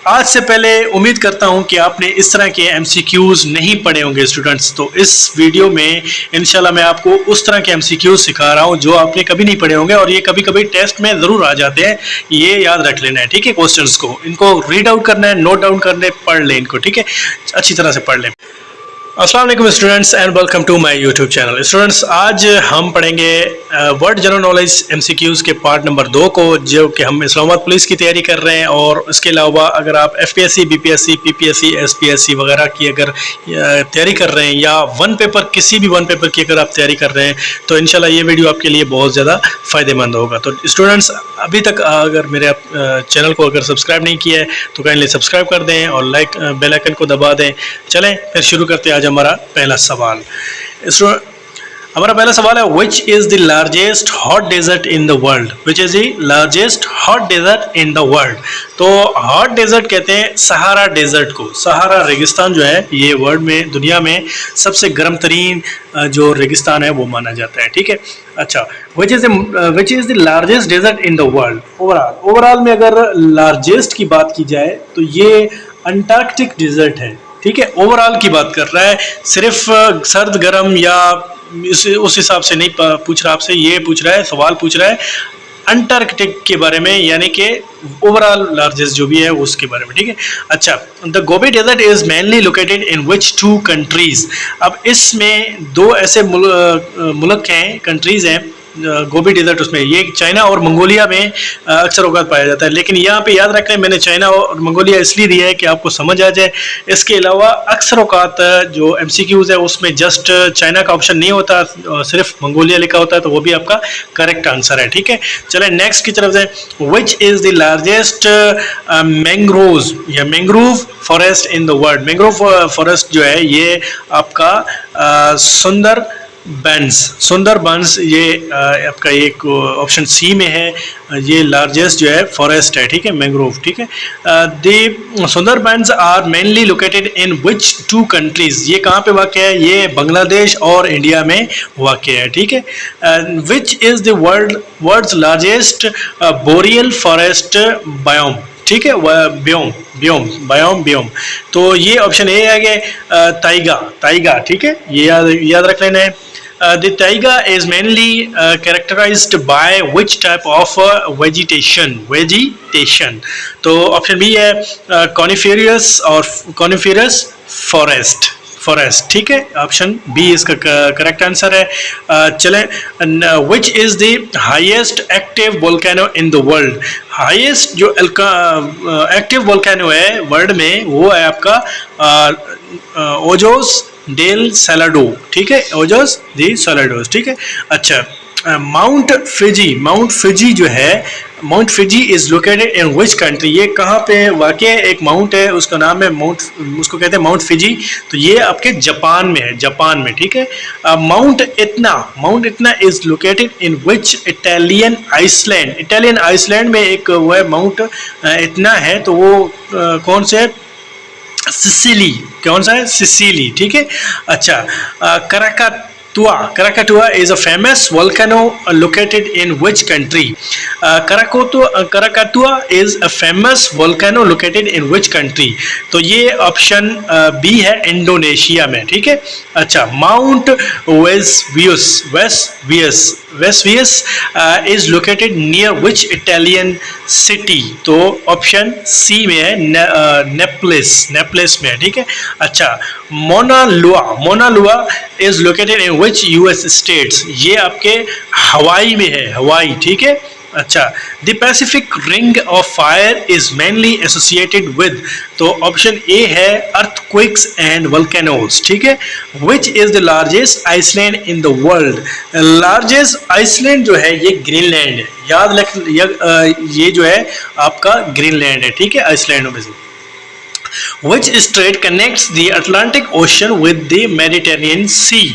आज से पहले उम्मीद करता हूं कि आपने इस तरह के एमसीक्यूज नहीं पढ़े होंगे स्टूडेंट्स। तो इस वीडियो में इंशाल्लाह मैं आपको उस तरह के एमसीक्यूज सिखा रहा हूं जो आपने कभी नहीं पढ़े होंगे और ये कभी कभी टेस्ट में ज़रूर आ जाते हैं। ये याद रख लेना है, ठीक है। क्वेश्चंस को इनको रीड आउट करना है, नोट डाउन करने, पढ़ लें इनको, ठीक है, अच्छी तरह से पढ़ लें। अस्सलाम वालेकुम students and welcome to my YouTube channel. Students, आज हम पढ़ेंगे वर्ड जनरल नॉलेज एमसीक्यूज़ के पार्ट नंबर 2 को, जो कि हम इस्लामाबाद पुलिस की तैयारी कर रहे हैं। और इसके अलावा अगर आप एफपीएससी, बीपीएससी, पीपीएससी, एसपीएससी वगैरह की अगर तैयारी कर रहे हैं या वन पेपर, किसी भी वन पेपर की अगर आप तैयारी कर रहे हैं तो इंशाल्लाह ये वीडियो आपके लिए बहुत ज़्यादा फ़ायदेमंद होगा। तो स्टूडेंट्स, अभी तक अगर मेरे चैनल को अगर सब्सक्राइब नहीं किया है तो काइंडली सब्सक्राइब कर दें और बेल आइकन को दबा दें। चलें फिर शुरू करते हैं आज हमारा पहला सवाल। हमारा पहला सवाल है, which is the largest hot desert in the world? Which is the largest hot desert in the world? तो हॉट डेजर्ट कहते हैं सहारा डेजर्ट को। सहारा रेगिस्तान जो है ये वर्ल्ड में, दुनिया में सबसे गर्म तरीन जो रेगिस्तान है वो माना जाता है, ठीक है। अच्छा, which is the largest desert in the world? Overall में अगर लार्जेस्ट की बात की जाए तो ये अंटार्कटिक डेजर्ट है, ठीक है। ओवरऑल की बात कर रहा है, सिर्फ सर्द गर्म या उस हिसाब से नहीं पूछ रहा आपसे, ये पूछ रहा है, सवाल पूछ रहा है अंटार्कटिक के बारे में, यानी कि ओवरऑल लार्जेस्ट जो भी है उसके बारे में, ठीक है। अच्छा, the Gobi desert is mainly located in which 2 countries? अब इसमें 2 ऐसे मुल्क हैं, कंट्रीज हैं गोबी डेजर्ट, उसमें ये चाइना और मंगोलिया में अक्सर औकात पाया जाता है। लेकिन यहाँ पे याद रखें, मैंने चाइना और मंगोलिया इसलिए दिया है कि आपको समझ आ जाए। इसके अलावा अक्सर औकात जो एमसीक्यूज है उसमें जस्ट चाइना का ऑप्शन नहीं होता, सिर्फ मंगोलिया लिखा होता है, तो वो भी आपका करेक्ट आंसर है, ठीक है। चलें नेक्स्ट की तरफ से। Which is the largest mangrove या mangrove forest in the world? Mangrove forest जो है ये आपका सुंदरबंस ये आपका एक ऑप्शन सी में है, ये लार्जेस्ट जो है फॉरेस्ट है, ठीक है, मैंग्रोव, ठीक है। The Sundarbans are mainly located in which 2 countries? ये कहाँ पे वाक़ है? ये बांग्लादेश और इंडिया में वाक़ है, ठीक है। Which is the world's largest boreal forest biome? ठीक है, बियोम। तो ये ऑप्शन ए है कि ताइगा, ठीक है, ये याद रख लेना है। The taiga is mainly characterized by which type of vegetation? तो ऑप्शन बी है coniferous और coniferous फॉरेस्ट, ठीक है, ऑप्शन बी इसका करेक्ट आंसर है। चलें, विच is the highest active volcano in the world? Highest जो एक्टिव वोल्केनो है वर्ल्ड में वो है आपका ओजोस डेल सैलाडो, ठीक है, ओजोस डी सैलाडोस, ठीक है। अच्छा, माउंट फिजी जो है, mount Fiji is located in which country? ये कहाँ पे वाक़ है? एक माउंट है, उसका नाम है उसको कहते हैं माउंट फिजी। तो ये आपके जापान में है, जापान में, ठीक है। Mount Etna is located in which Italian island? Italian island में एक वो है माउंट इतना है, तो वो कौन से? सिसिली, कौन सा है? सिसिली, ठीक है। अच्छा, Krakatoa is a famous volcano located in which country? Krakatoa is a famous volcano located in which country? तो ये ऑप्शन बी है, इंडोनेशिया में, ठीक है। अच्छा, mount Vesuvius is located near which Italian city? तो ऑप्शन सी में है, नेपल्स में, ठीक है। अच्छा, मोना लुआ is located in which US states? ये आपके हवाई में है, हवाई, ठीक है। अच्छा, the Pacific ring of fire is mainly associated with? तो ऑप्शन ए है अर्थक्वेक्स एंड वोल्केनोज, ठीक है। Which is the largest island in the world? Largest island जो है ये ग्रीनलैंड है, याद रख, ये जो है आपका ग्रीनलैंड है, ठीक है, आइसलैंडों में से। Which strait connects the Atlantic Ocean with the Mediterranean Sea?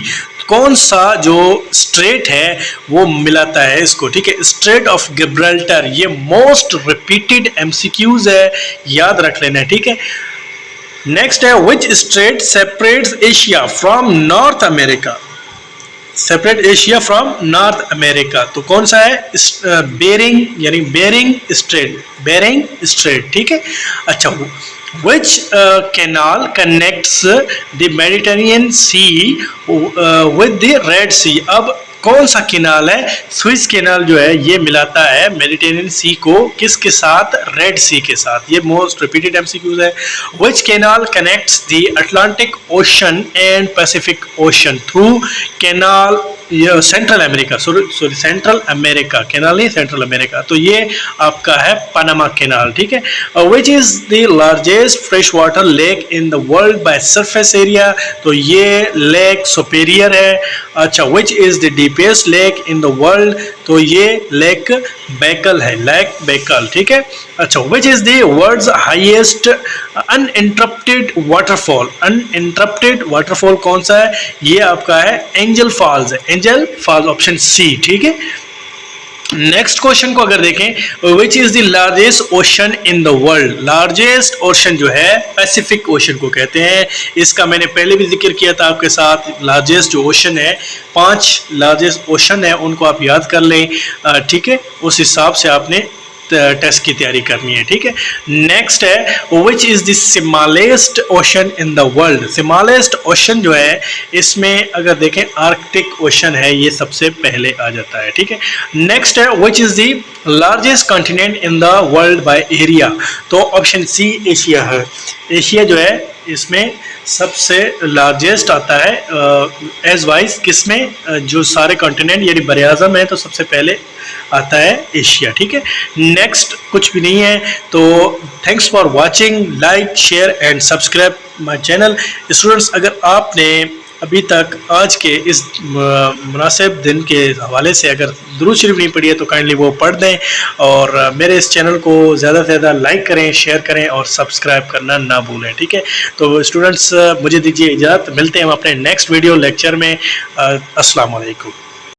कौन सा जो स्ट्रेट है वो मिलाता है इसको, ठीक है, स्ट्रेट ऑफ गिब्राल्टर। ये मोस्ट रिपीटेड एमसीक्यूज है, याद रख लेना है, ठीक है। नेक्स्ट है, which strait separates Asia from North America? Separate Asia from North America, तो कौन सा है? बेरिंग यानी बेरिंग स्ट्रेट, ठीक है। अच्छा, which canal connects the Mediterranean Sea with the Red Sea. अब कौन सा कैनाल है? स्विस कैनाल जो है ये मिलाता है मेडिटेरेनियन सी को किसके साथ? रेड सी के साथ। ये मोस्ट रिपीटेड एमसीक्यूज है। Which canal connects the Atlantic Ocean and Pacific Ocean through canal Central America, sorry Central America, canal नहीं सेंट्रल अमेरिका, तो ये आपका है पनामा कैनाल, ठीक है। Which is the largest fresh water lake in the world by surface area, तो ये Lake Superior है। अच्छा, which is the deepest lake in the world, तो ये लेक बैकल है, लेक बैकल, ठीक है। अच्छा, which is the world's highest uninterrupted waterfall, uninterrupted waterfall कौन सा है? ये आपका है एंजल फॉल्स है, एंजल फॉल्स, ऑप्शन सी, ठीक है। नेक्स्ट क्वेश्चन को अगर देखें, which is the largest ocean in the world, largest ocean जो है पैसिफिक ओशन को कहते हैं। इसका मैंने पहले भी जिक्र किया था आपके साथ। लार्जेस्ट जो ओशन है, 5 लार्जेस्ट ओशन है, उनको आप याद कर लें, ठीक है। उस हिसाब से आपने टेस्ट की तैयारी करनी है, ठीक है। नेक्स्ट है, which is the smallest ocean in the world, smallest ocean जो है इसमें अगर देखें आर्कटिक ओशन है, ये सबसे पहले आ जाता है, ठीक है। नेक्स्ट है, which is the largest continent in the world by area, तो ऑप्शन सी एशिया है। एशिया जो है इसमें सबसे लार्जेस्ट आता है एज वाइज, किसमें? जो सारे कॉन्टिनेंट यानी बर आज़म है तो सबसे पहले आता है एशिया, ठीक है। नेक्स्ट कुछ भी नहीं है, तो thanks for watching, like share and subscribe my channel. Students, अगर आपने अभी तक आज के इस मुनासिब दिन के हवाले से अगर दुरूद शरीफ नहीं पढ़ी है तो काइंडली वो पढ़ दें, और मेरे इस चैनल को ज़्यादा से ज़्यादा लाइक करें, शेयर करें और सब्सक्राइब करना ना भूलें, ठीक है। तो स्टूडेंट्स, मुझे दीजिए इजाज़त, मिलते हैं हम अपने नेक्स्ट वीडियो लेक्चर में। अस्सलाम वालेकुम।